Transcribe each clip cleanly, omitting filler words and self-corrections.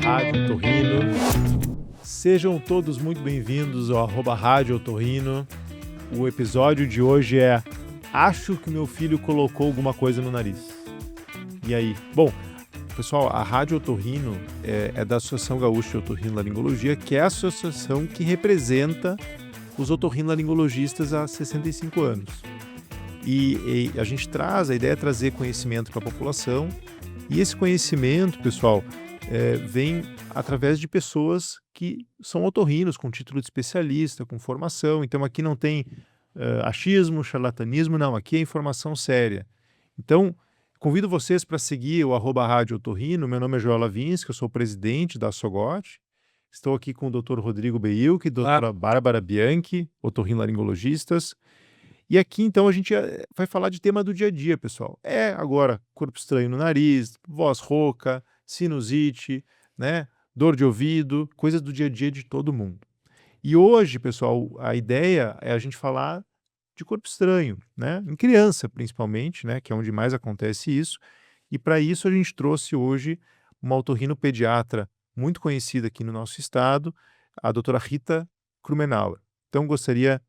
Rádio Otorrino. Sejam todos muito bem-vindos ao @Rádio Otorrino. O episódio de hoje é Acho que meu filho colocou alguma coisa no nariz. E aí? Bom, pessoal, a Rádio Otorrino é da Associação Gaúcha de Otorrinolaringologia, que é a associação que representa os otorrinolaringologistas há 65 anos. E a gente traz, a ideia é trazer conhecimento para a população, e esse conhecimento, pessoal, vem através de pessoas que são otorrinos, com título de especialista, com formação. Então aqui não tem achismo, charlatanismo, não, aqui é informação séria. Então, convido vocês para seguir o @Rádio Otorrino. Meu nome é Joel Lavinsky, eu sou o presidente da SOGOT. Estou aqui com o Dr. Rodrigo Beilke, doutora Bárbara Bianchi, otorrinolaringologistas. E aqui, então, a gente vai falar de tema do dia a dia, pessoal. Agora, corpo estranho no nariz, voz rouca, sinusite, né? Dor de ouvido, coisas do dia a dia de todo mundo. E hoje, pessoal, a ideia é a gente falar de corpo estranho, né? Em criança, principalmente, né? Que é onde mais acontece isso. E para isso a gente trouxe hoje uma otorrinopediatra muito conhecida aqui no nosso estado, a doutora Rita Krumenauer. Então, gostaria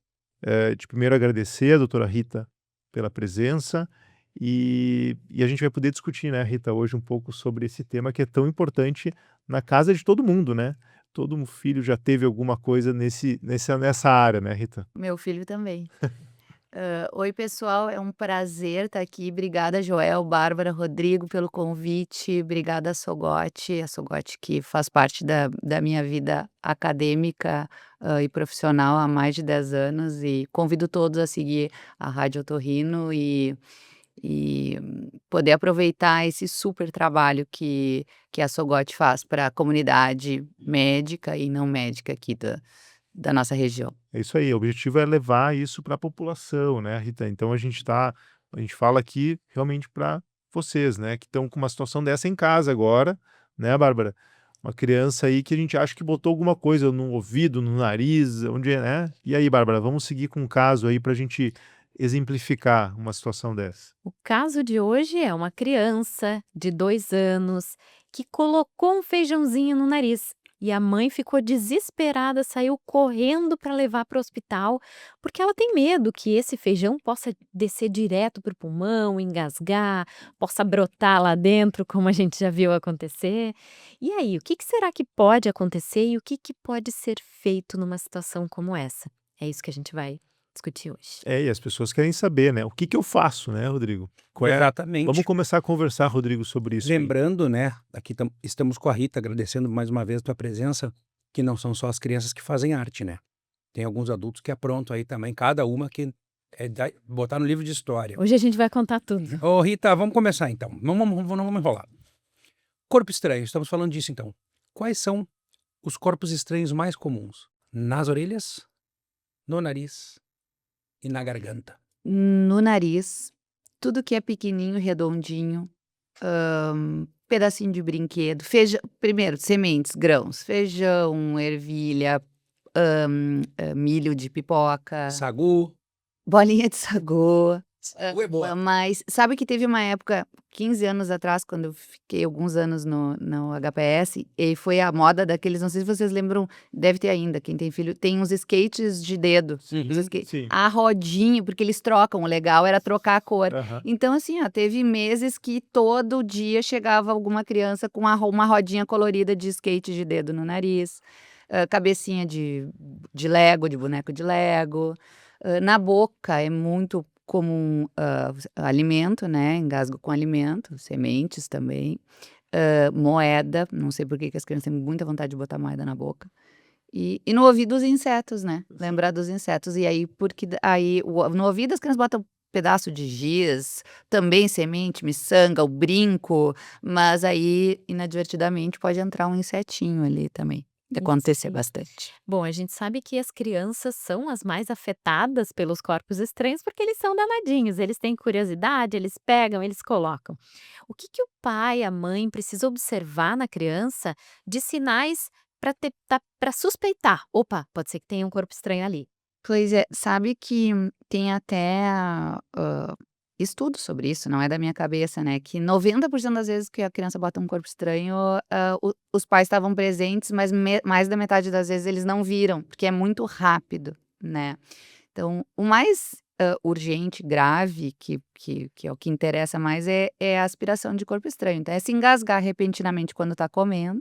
de primeiro agradecer a doutora Rita pela presença e a gente vai poder discutir, né, Rita, hoje um pouco sobre esse tema que é tão importante na casa de todo mundo, né? Todo filho já teve alguma coisa nessa área, né, Rita? Meu filho também. Oi, pessoal, é um prazer estar aqui. Obrigada, Joel, Bárbara, Rodrigo, pelo convite. Obrigada, a SOGOT que faz parte da minha vida acadêmica, e profissional há mais de 10 anos. E convido todos a seguir a Rádio Otorrino e poder aproveitar esse super trabalho que a SOGOT faz para a comunidade médica e não médica aqui da nossa região. É isso aí, o objetivo é levar isso para a população, né, Rita? Então a gente fala aqui realmente para vocês, né, que estão com uma situação dessa em casa agora, né, Bárbara? Uma criança aí que a gente acha que botou alguma coisa no ouvido, no nariz, onde, né? E aí, Bárbara, vamos seguir com um caso aí para a gente exemplificar uma situação dessa. O caso de hoje é uma criança de 2 anos que colocou um feijãozinho no nariz e a mãe ficou desesperada, saiu correndo para levar para o hospital, porque ela tem medo que esse feijão possa descer direto para o pulmão, engasgar, possa brotar lá dentro, como a gente já viu acontecer. E aí, o que será que pode acontecer e o que pode ser feito numa situação como essa? É isso que a gente vai discutir hoje. E as pessoas querem saber, né? O que eu faço, né, Rodrigo? Exatamente. Vamos começar a conversar, Rodrigo, sobre isso. Lembrando, né, aqui estamos com a Rita, agradecendo mais uma vez a tua presença, que não são só as crianças que fazem arte, né? Tem alguns adultos que aprontam aí também, cada uma que botar no livro de história. Hoje a gente vai contar tudo. Ô, Rita, vamos começar então. Não vamos enrolar. Corpo estranho, estamos falando disso então. Quais são os corpos estranhos mais comuns? Nas orelhas, no nariz e na garganta. No nariz, tudo que é pequenininho, redondinho, pedacinho de brinquedo, primeiro, sementes, grãos, feijão, ervilha, milho de pipoca, Sagu. bolinha de sagu. Sagu é boa. Mas sabe que teve uma época, 15 anos atrás, quando eu fiquei alguns anos no HPS, e foi a moda daqueles, não sei se vocês lembram, deve ter ainda, quem tem filho, tem uns skates de dedo. Sim. A rodinha, porque eles trocam, o legal era trocar a cor. Aham. Então, assim, ó, teve meses que todo dia chegava alguma criança com uma rodinha colorida de skate de dedo no nariz, cabecinha de Lego, de boneco de Lego. Na boca é muito comum alimento, né? Engasgo com alimento, sementes também. Moeda, não sei por que as crianças têm muita vontade de botar moeda na boca. E no ouvido os insetos, né? Lembrar dos insetos. E aí, porque aí no ouvido as crianças botam pedaço de giz, também semente, miçanga, o brinco, mas aí, inadvertidamente, pode entrar um insetinho ali também. Acontecer Sim. bastante. Bom, a gente sabe que as crianças são as mais afetadas pelos corpos estranhos porque eles são danadinhos, eles têm curiosidade, eles pegam, eles colocam. O que o pai, a mãe precisa observar na criança de sinais para suspeitar? Opa, pode ser que tenha um corpo estranho ali. Pois é, sabe que tem até estudo sobre isso, não é da minha cabeça, né? Que 90% das vezes que a criança bota um corpo estranho, os pais estavam presentes, mas mais da metade das vezes eles não viram, porque é muito rápido, né? Então, o mais urgente, grave, que é o que interessa mais, é a aspiração de corpo estranho. Então, é se engasgar repentinamente quando está comendo,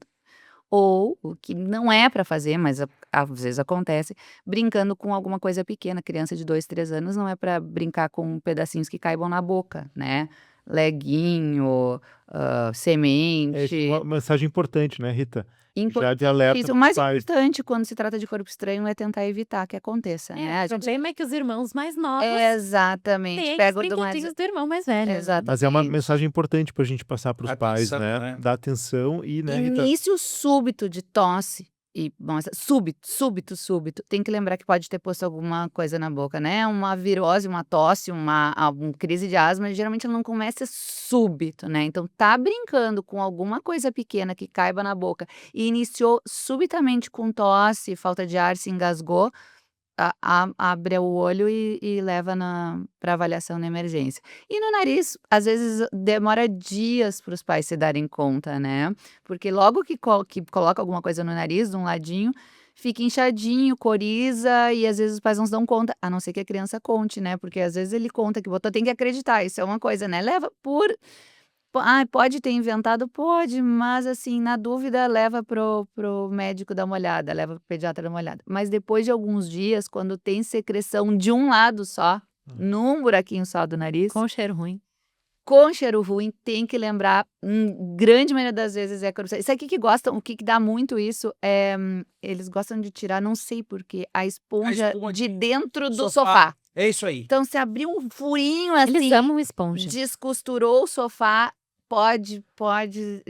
ou o que não é para fazer, mas às vezes acontece, brincando com alguma coisa pequena. Criança de 2, 3 anos não é para brincar com pedacinhos que caibam na boca, né? Leguinho, É semente. uma mensagem importante, né, Rita? Já de Importantíssimo. alerta O pros mais pais. importante quando se trata de corpo estranho é tentar evitar que aconteça, né? O problema é que os irmãos mais novos Exatamente. têm os Pega o do mais. brinquedinhos do irmão mais velho. Exatamente. Mas é uma mensagem importante pra gente passar pros pais, Atenção, né? né? Dar atenção e, né, Rita? Início súbito de tosse. E, bom, súbito. Tem que lembrar que pode ter posto alguma coisa na boca, né? Uma virose, uma tosse, uma crise de asma, geralmente ela não começa súbito, né? Então, tá brincando com alguma coisa pequena que caiba na boca e iniciou subitamente com tosse, falta de ar, se engasgou, abre o olho e leva para avaliação na emergência. E no nariz, às vezes demora dias para os pais se darem conta, né? Porque logo que coloca alguma coisa no nariz, de um ladinho, fica inchadinho, coriza, e às vezes os pais não se dão conta, a não ser que a criança conte, né? Porque às vezes ele conta que botou, tem que acreditar, isso é uma coisa, né? Leva por. Pode ter inventado? Pode, mas assim, na dúvida, leva pro médico dar uma olhada, leva pro pediatra dar uma olhada. Mas depois de alguns dias, quando tem secreção de um lado só, num buraquinho só do nariz, Com cheiro ruim. com cheiro ruim, tem que lembrar, grande maioria das vezes é corrupção. Isso aqui que gostam, o que dá muito isso é, eles gostam de tirar, não sei por quê, a esponja espuma de de dentro do sofá. sofá. É isso aí. Então, se abrir um furinho Eles assim, amam esponja. descosturou o sofá, pode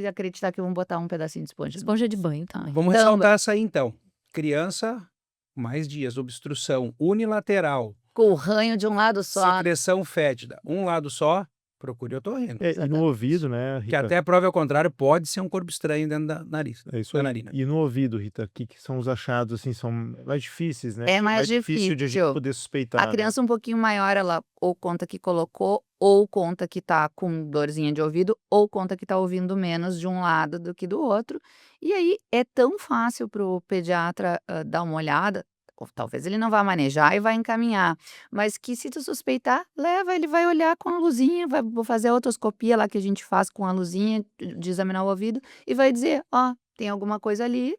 acreditar que vão botar um pedacinho de esponja. Esponja de banho também. Vamos Então, ressaltar essa aí, então. Criança, mais dias, obstrução unilateral, com o ranho de um lado só. secreção fétida. Um lado só, procure otorrino. E no ouvido, né, Rita? Que até prova ao contrário, pode ser um corpo estranho dentro da nariz. É isso da aí. narina. E no ouvido, Rita, o que são os achados, assim, são mais difíceis, né? É mais difícil de a gente difícil. poder suspeitar, A criança um pouquinho maior, ela ou conta que colocou, ou conta que tá com dorzinha de ouvido, ou conta que tá ouvindo menos de um lado do que do outro. E aí é tão fácil pro pediatra dar uma olhada, ou talvez ele não vá manejar e vai encaminhar, mas que se tu suspeitar, leva, ele vai olhar com a luzinha, vou fazer a otoscopia lá que a gente faz com a luzinha de examinar o ouvido e vai dizer, tem alguma coisa ali.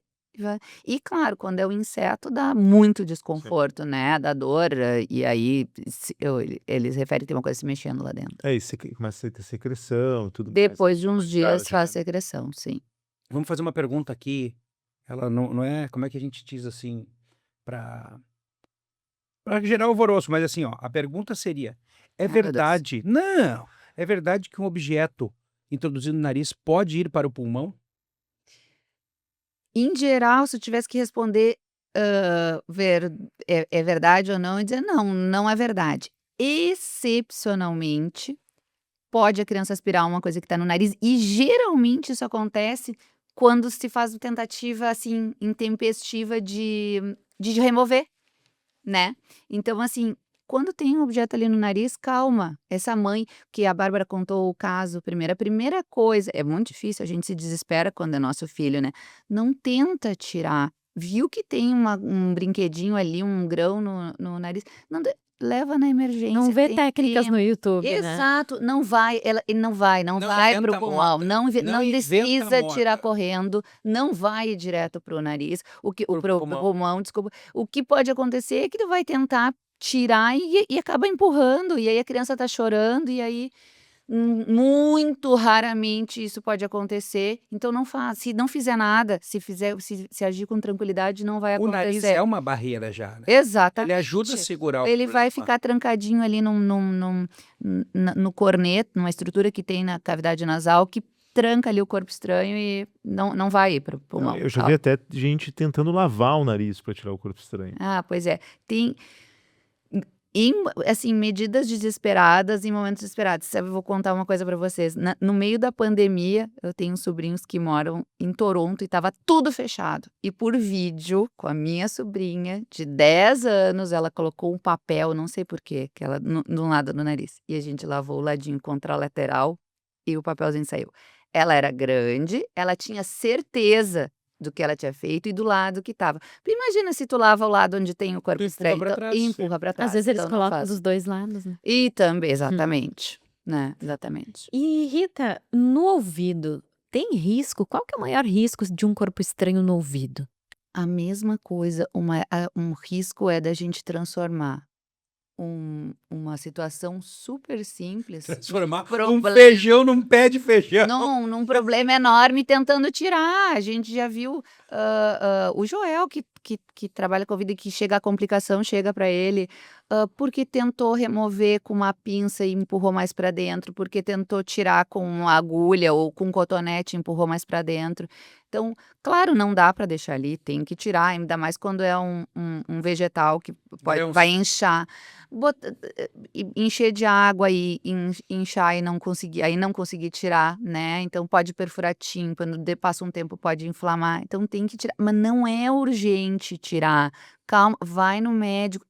E claro, quando é o inseto dá muito desconforto, né? Dá dor, e aí eles referem que tem uma coisa se mexendo lá dentro. É isso, começa a ter secreção, tudo mais. Depois de uns Mais dias tarde, faz né? secreção, sim. Vamos fazer uma pergunta aqui. Ela não é, como é que a gente diz assim, para gerar alvoroço, mas assim, ó, a pergunta seria: é Ai, meu Deus. verdade? Não! É verdade que um objeto introduzido no nariz pode ir para o pulmão? Em geral, se eu tivesse que responder é verdade ou não, eu ia dizer não é verdade. Excepcionalmente, pode a criança aspirar uma coisa que está no nariz, e geralmente isso acontece quando se faz uma tentativa assim intempestiva de remover, né? Então, assim, quando tem um objeto ali no nariz, calma. Essa mãe, que a Bárbara contou o caso primeiro, a primeira coisa, é muito difícil, a gente se desespera quando é nosso filho, né? Não tenta tirar. Viu que tem um brinquedinho ali, um grão no nariz, leva na emergência. Não vê tem técnicas tempo. no YouTube, né? Exato, não vai, ele não vai Não pro inventa pulmão, moda. não Não inventa precisa tirar moda. correndo, não vai direto pro nariz, Pro pro pulmão. pulmão, desculpa. O que pode acontecer é que ele vai tentar tirar e acaba empurrando, e aí a criança tá chorando, e aí muito raramente isso pode acontecer. Então não faz, se não fizer nada, se agir com tranquilidade, não vai O nariz acontecer. é uma barreira já, né? Exatamente. Ele ajuda a segurar o Ele vai problema. ficar trancadinho ali no corneto, numa estrutura que tem na cavidade nasal, que tranca ali o corpo estranho e não vai ir pro pulmão. Eu já vi até gente tentando lavar o nariz para tirar o corpo estranho. Pois é. Assim, medidas desesperadas em momentos desesperados. Eu vou contar uma coisa para vocês. No meio da pandemia, eu tenho sobrinhos que moram em Toronto e estava tudo fechado. E por vídeo, com a minha sobrinha de 10 anos, ela colocou um papel, não sei por quê, que ela de um lado do nariz. E a gente lavou o ladinho contralateral e o papelzinho saiu. Ela era grande, ela tinha certeza do que ela tinha feito e do lado que estava. Imagina se tu lava o lado onde tem o corpo Tu empurra estreito pra trás, e sim. empurra para trás. Às vezes eles Então não colocam faz. dos 2 lados, né. E também, exatamente, né, exatamente. E Rita, no ouvido, tem risco? Qual que é o maior risco de um corpo estranho no ouvido? A mesma coisa, um risco é da gente transformar uma situação super simples Transformar um Problema. feijão num pé de feijão. num problema enorme tentando tirar. A gente já viu o Joel que trabalha com a vida e que chega a complicação, chega para ele, porque tentou remover com uma pinça e empurrou mais para dentro, porque tentou tirar com uma agulha ou com um cotonete e empurrou mais para dentro. Então, claro, não dá para deixar ali, tem que tirar, ainda mais quando é um vegetal que Grãos. vai inchar. Encher de água e inchar e não conseguir tirar, né? Então pode perfurar tímpano, passa um tempo pode inflamar, então tem que tirar, mas não é urgente tirar. Calma, vai no médico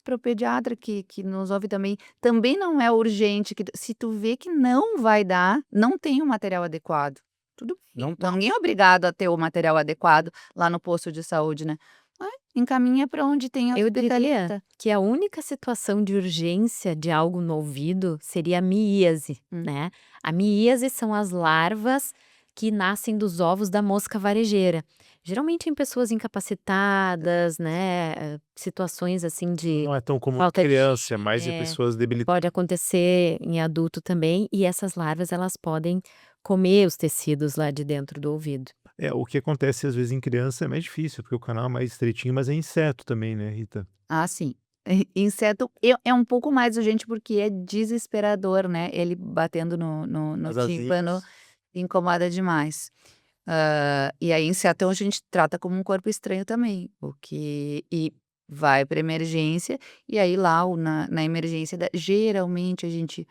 pro pediatra que nos ouve também não é urgente, que se tu vê que não vai dar, não tem o material adequado. Tudo bem. Não tá. Ninguém é obrigado a ter o material adequado lá no posto de saúde, né? Encaminha para onde tem a Eu diria especialista. que a única situação de urgência de algo no ouvido seria a miíase, né. A miíase são as larvas que nascem dos ovos da mosca varejeira. Geralmente em pessoas incapacitadas, né, situações assim de Não é tão comum em falta de criança, é mais em é. pessoas debilitadas. Pode acontecer em adulto também, e essas larvas elas podem comer os tecidos lá de dentro do ouvido. O que acontece às vezes em criança é mais difícil, porque o canal é mais estreitinho, mas é inseto também, né, Rita? Ah, sim. Inseto é um pouco mais urgente, porque é desesperador, né, ele batendo no As tímpano, asinhas. incomoda demais. E aí inseto a gente trata como um corpo estranho também, e vai para emergência, e aí lá na emergência geralmente a gente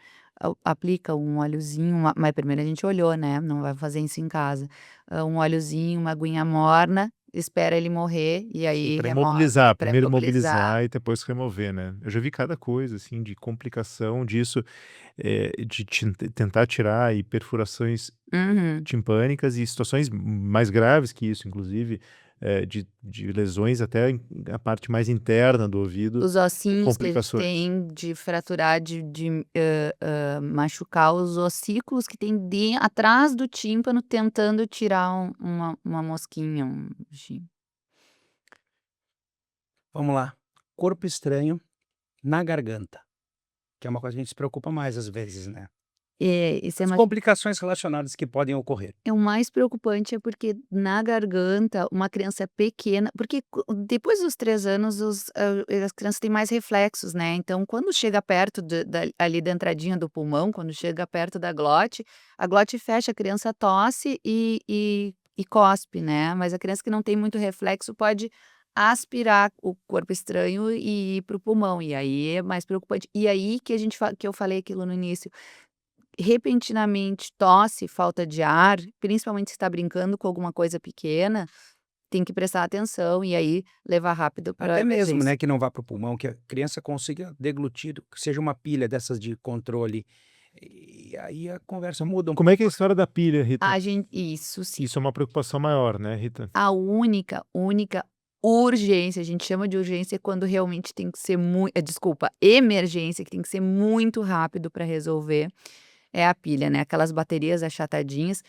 aplica um óleozinho, mas primeiro a gente olhou, né, não vai fazer isso em casa. Um óleozinho, uma aguinha morna, espera ele morrer e aí Para remove, imobilizar, para primeiro imobilizar. imobilizar e depois remover, né. Eu já vi cada coisa, assim, de complicação disso, de tentar tirar e perfurações Uhum. timpânicas e situações mais graves que isso, inclusive, de lesões até a parte mais interna do ouvido, Os ossinhos que eles complicações. têm de fraturar, machucar os ossículos que tem atrás do tímpano tentando tirar uma mosquinha, um bichinho. Vamos lá. Corpo estranho na garganta, que é uma coisa que a gente se preocupa mais às vezes, né. Isso é As mais complicações relacionadas que podem ocorrer. o mais preocupante é porque na garganta, uma criança pequena porque depois dos 3 anos as crianças têm mais reflexos, né, então quando chega perto ali da entradinha do pulmão, quando chega perto da glote, a glote fecha, a criança tosse e cospe, né, mas a criança que não tem muito reflexo pode aspirar o corpo estranho e ir para o pulmão, e aí é mais preocupante. E aí que eu falei aquilo no início, repentinamente tosse, falta de ar, principalmente se está brincando com alguma coisa pequena, tem que prestar atenção e aí levar rápido para Até mesmo, emergência. né, que não vá para o pulmão, que a criança consiga deglutir, que seja uma pilha dessas de controle, e aí a conversa muda um Como é que é a história da pilha, Rita? Isso sim. Isso é uma preocupação maior, né, Rita? A única urgência, a gente chama de urgência quando realmente tem que ser desculpa, emergência, que tem que ser muito rápido para resolver, é a pilha, né, aquelas baterias achatadinhas.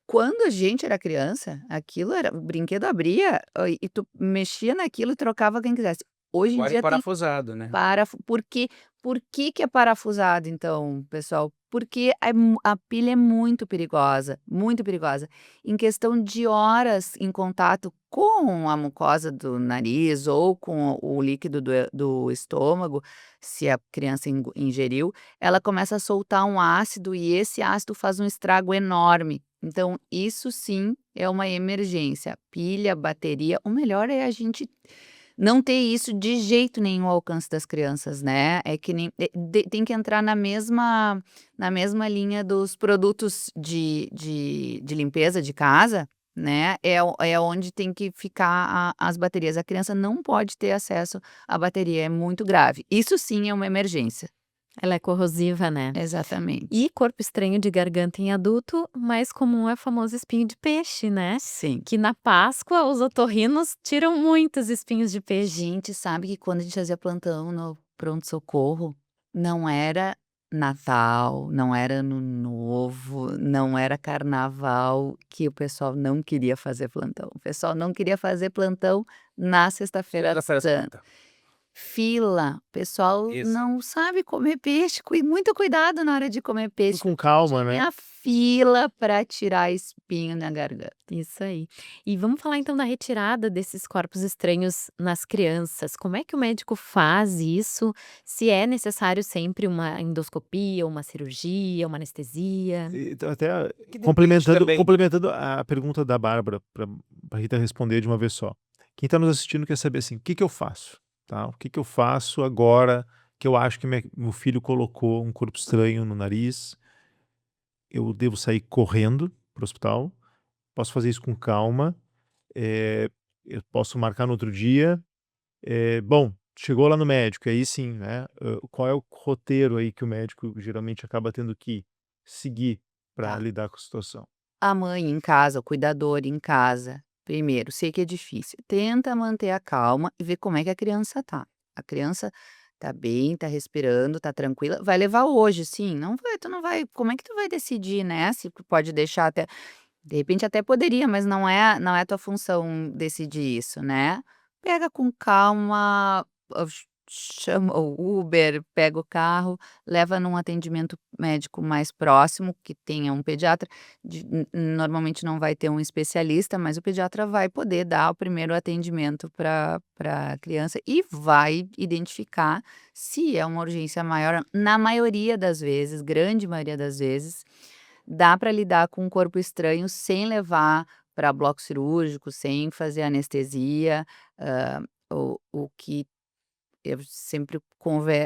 Quando a gente era criança, aquilo era o brinquedo abria, e tu mexia naquilo e trocava quem quisesse. Hoje em agora é dia tem parafusado, né. por que é parafusado então, pessoal? Porque a pilha é muito perigosa, muito perigosa. Em questão de horas em contato com a mucosa do nariz ou com o líquido do estômago, se a criança ingeriu, ela começa a soltar um ácido e esse ácido faz um estrago enorme. Então isso sim é uma emergência. Pilha, bateria, o melhor é a gente não ter isso de jeito nenhum ao alcance das crianças, né? É que nem, tem que entrar na mesma linha dos produtos de limpeza de casa, né? É onde tem que ficar as baterias. A criança não pode ter acesso à bateria, é muito grave. Isso sim é uma emergência. Ela é corrosiva, né? Exatamente. E corpo estranho de garganta em adulto, mais comum é o famoso espinho de peixe, né? Sim. Que na Páscoa os otorrinos tiram muitos espinhos de A peixe. gente sabe que quando a gente fazia plantão no pronto-socorro, não era Natal, não era Ano Novo, não era Carnaval que o pessoal não queria fazer plantão. O pessoal não queria fazer plantão na Sexta-feira Sexta-feira Santa. Santa. Fila, o pessoal Isso. não sabe comer peixe, muito cuidado na hora de comer Tudo peixe. com calma, Tinha né? fila para tirar espinho na garganta. Isso aí. E vamos falar então da retirada desses corpos estranhos nas crianças. Como é que o médico faz isso? Se é necessário sempre uma endoscopia, uma cirurgia, uma anestesia? Então, até Que depende complementando também. a pergunta da Bárbara, para a Rita responder de uma vez só. Quem está nos assistindo quer saber assim, o que que eu faço? Tá? O que que eu faço agora que eu acho que meu filho colocou um corpo estranho no nariz? Eu devo sair correndo para o hospital? Posso fazer isso com calma? Eu posso marcar no outro dia? Bom, chegou lá no médico, aí sim, né? Qual é o roteiro aí que o médico geralmente acaba tendo que seguir para Tá. lidar com a situação? A mãe em casa, o cuidador em casa, primeiro, sei que é difícil, tenta manter a calma e ver como é que a criança tá. A criança tá bem, tá respirando, tá tranquila, vai levar hoje, sim, não vai, tu não vai, como é que tu vai decidir, né, se tu pode deixar até, de repente até poderia, mas não é tua função decidir isso, né. Pega com calma, chama o Uber, pega o carro, leva num atendimento médico mais próximo, que tenha um pediatra, normalmente não vai ter um especialista, mas o pediatra vai poder dar o primeiro atendimento para a criança e vai identificar se é uma urgência maior. Na maioria das vezes, grande maioria das vezes, dá para lidar com um corpo estranho sem levar para bloco cirúrgico, sem fazer anestesia. O que eu sempre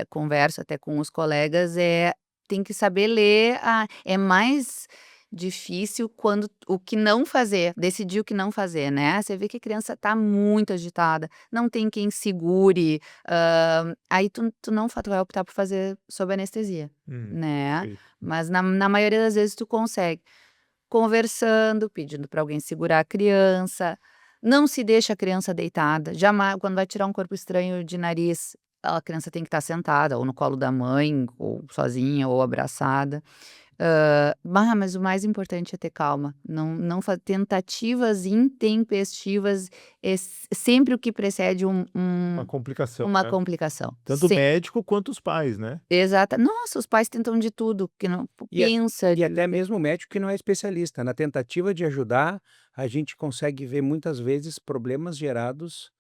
converso até com os colegas, tem que saber ler, é mais difícil quando o que não fazer, decidir o que não fazer, né. Você vê que a criança está muito agitada, não tem quem segure, aí tu não tu vai optar por fazer sob anestesia, né. Perfeito. Mas na maioria das vezes tu consegue. Conversando, pedindo para alguém segurar a criança, não se deixa a criança deitada, jamais quando vai tirar um corpo estranho de nariz, a criança tem que estar sentada, ou no colo da mãe, ou sozinha, ou abraçada. Mas o mais importante é ter calma, não tentativas intempestivas, sempre o que precede Uma complicação, uma né? complicação. Tanto o médico quanto os pais, né? Exata, nossa, os pais tentam de tudo, que não E a pensa. e até mesmo o médico que não é especialista. Na tentativa de ajudar, a gente consegue ver muitas vezes problemas gerados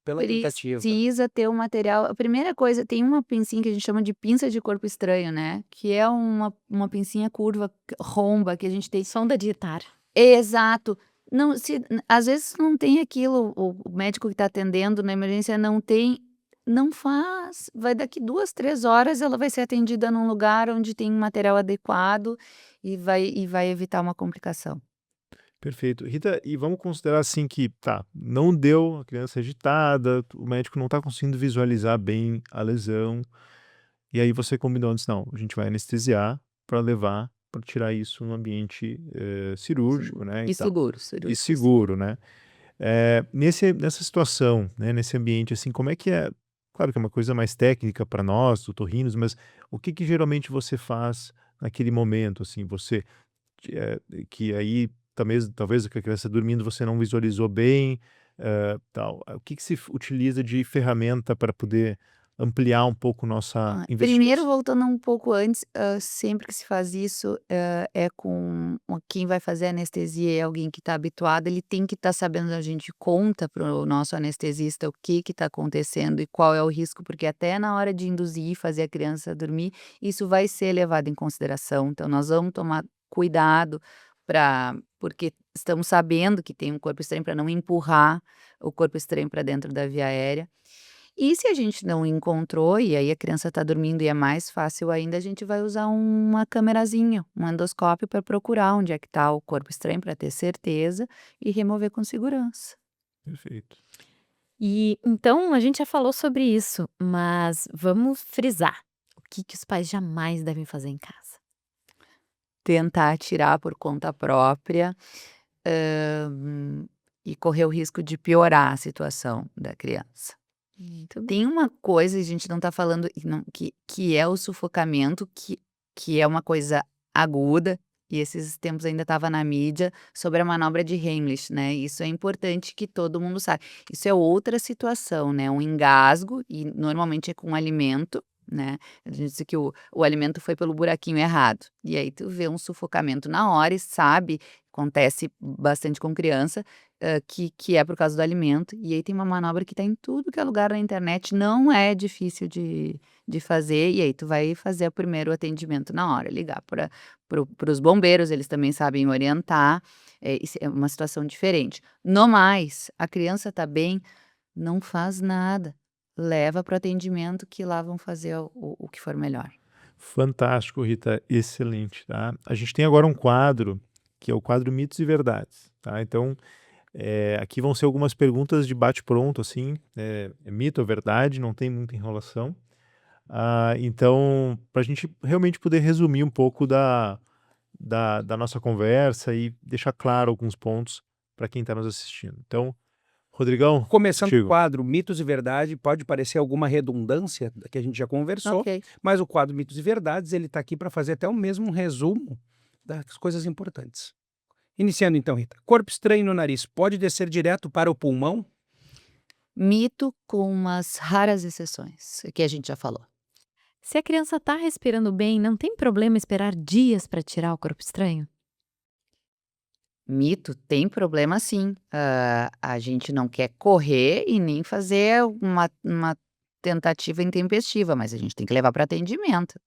pela tentativa. Precisa ter o material, a primeira coisa, tem uma pincinha que a gente chama de pinça de corpo estranho, né, que é uma pincinha curva, romba, que a gente tem. Sonda de Itar. Exato. Não, se às vezes não tem aquilo, o médico que está atendendo na emergência não tem, não faz, vai daqui 2, 3 horas ela vai ser atendida num lugar onde tem um material adequado e vai evitar uma complicação. Perfeito. Rita, e vamos considerar assim que, tá, não deu, a criança é agitada, o médico não está conseguindo visualizar bem a lesão, e aí você combinou antes, não, a gente vai anestesiar para levar, para tirar isso no ambiente cirúrgico, né, e E tal. seguro, E cirúrgico. seguro, né? Nessa situação, né, nesse ambiente, assim, como é que é? Claro que é uma coisa mais técnica para nós, otorrinos, mas o que que geralmente você faz naquele momento, assim, você que aí talvez com a criança dormindo você não visualizou bem, tal. O que que se utiliza de ferramenta para poder ampliar um pouco nossa Primeiro, investigação? voltando um pouco antes, sempre que se faz isso, é com quem vai fazer a anestesia é alguém que está habituado, ele tem que estar sabendo, a gente conta para o nosso anestesista o que está acontecendo e qual é o risco, porque até na hora de induzir e fazer a criança dormir, isso vai ser levado em consideração. Então nós vamos tomar cuidado, porque estamos sabendo que tem um corpo estranho para não empurrar o corpo estranho para dentro da via aérea. E se a gente não encontrou, e aí a criança está dormindo e é mais fácil ainda, a gente vai usar uma camerazinha, um endoscópio para procurar onde é que está o corpo estranho para ter certeza e remover com segurança. Perfeito. E então a gente já falou sobre isso, mas vamos frisar. O que os pais jamais devem fazer em casa? Tentar tirar por conta própria, e correr o risco de piorar a situação da criança. Muito bem. Tem uma coisa, a gente não está falando, que é o sufocamento, que é uma coisa aguda, e esses tempos ainda estava na mídia, sobre a manobra de Heimlich, né? Isso é importante que todo mundo saiba. Isso é outra situação, né? Um engasgo, e normalmente é com alimento, né? A gente diz que o alimento foi pelo buraquinho errado. E aí tu vê um sufocamento na hora e sabe, acontece bastante com criança, que é por causa do alimento. E aí tem uma manobra que tá em tudo que é lugar na internet, não é difícil de fazer. E aí tu vai fazer o primeiro atendimento na hora, ligar para os bombeiros, eles também sabem orientar. Isso é uma situação diferente. No mais, a criança tá bem, não faz nada. Leva para o atendimento que lá vão fazer o que for melhor. Fantástico, Rita, excelente, tá? A gente tem agora um quadro, que é o quadro Mitos e Verdades, tá? Então, aqui vão ser algumas perguntas de bate-pronto, assim, é mito ou verdade, não tem muita enrolação. Então, para a gente realmente poder resumir um pouco da nossa conversa e deixar claro alguns pontos para quem está nos assistindo. Então, Rodrigão, Começando o contigo. quadro Mitos e Verdade, pode parecer alguma redundância da que a gente já conversou, Ok. mas o quadro Mitos e Verdades, ele está aqui para fazer até o mesmo resumo das coisas importantes. Iniciando então, Rita. Corpo estranho no nariz pode descer direto para o pulmão? Mito com umas raras exceções, que a gente já falou. Se a criança está respirando bem, não tem problema esperar dias para tirar o corpo estranho? Mito tem problema sim. A gente não quer correr e nem fazer uma tentativa intempestiva, mas a gente tem que levar para atendimento.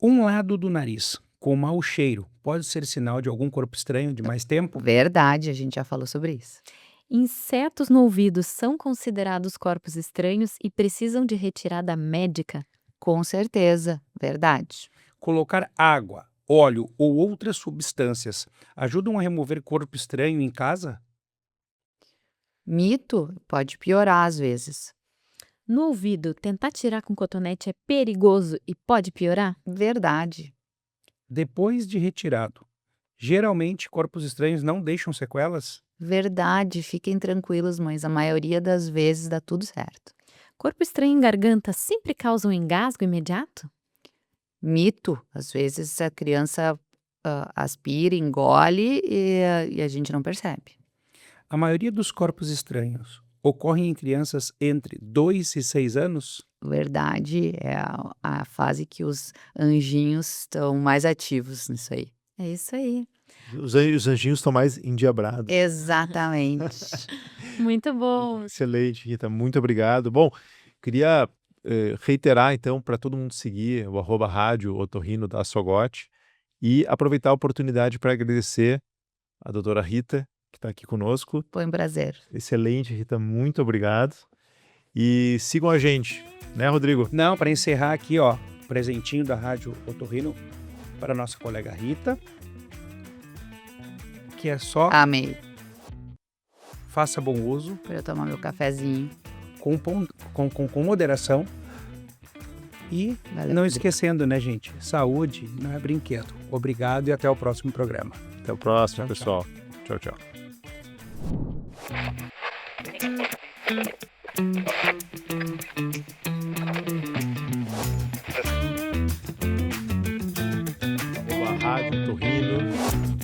Um lado do nariz com mau cheiro pode ser sinal de algum corpo estranho de mais tempo? Verdade, a gente já falou sobre isso. Insetos no ouvido são considerados corpos estranhos e precisam de retirada médica? Com certeza, verdade. Colocar água, óleo ou outras substâncias ajudam a remover corpo estranho em casa? Mito pode piorar às vezes. No ouvido, tentar tirar com cotonete é perigoso e pode piorar? Verdade. Depois de retirado, geralmente corpos estranhos não deixam sequelas? Verdade, fiquem tranquilos, mães, a maioria das vezes dá tudo certo. Corpo estranho em garganta sempre causa um engasgo imediato? Mito, às vezes a criança aspira, engole e a gente não percebe. A maioria dos corpos estranhos ocorrem em crianças entre 2 e 6 anos? Verdade, é a fase que os anjinhos estão mais ativos nisso aí. É isso aí. Os anjinhos estão mais endiabrados. Exatamente. Muito bom. Excelente, Rita, muito obrigado. Bom, queria reiterar então para todo mundo seguir o @rádio otorrino da Sogot e aproveitar a oportunidade para agradecer a doutora Rita, que está aqui conosco. Foi um prazer. Excelente, Rita, muito obrigado. E sigam a gente, né, Rodrigo? Não, para encerrar aqui, ó, presentinho da Rádio Otorrino para a nossa colega Rita, que é só Amei. faça bom uso, Para eu tomar meu cafezinho. com moderação e Valeu. não esquecendo, né, gente, saúde não é brinquedo. Obrigado e até o próximo programa. Até o próximo, Tchau, pessoal. Tchau, tchau. @rádio otorrino